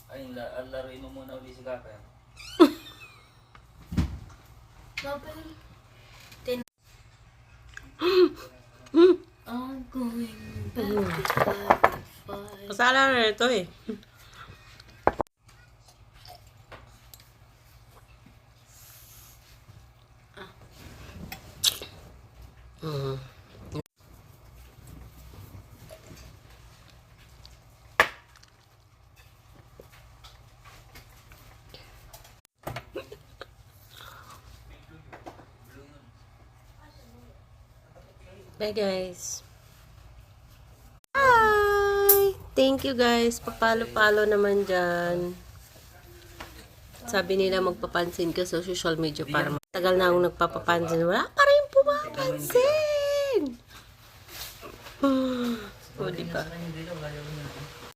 Ay, laruin mo muna ulit si Kaka. Babay. I'm going back to fight. Kasala na ito eh. Bye guys. Bye! Thank you guys. Papalo-palo naman dyan. Sabi nila magpapansin ka sa social media para tagal na akong nagpapapansin. Wala pa rin pumapansin! O, diba?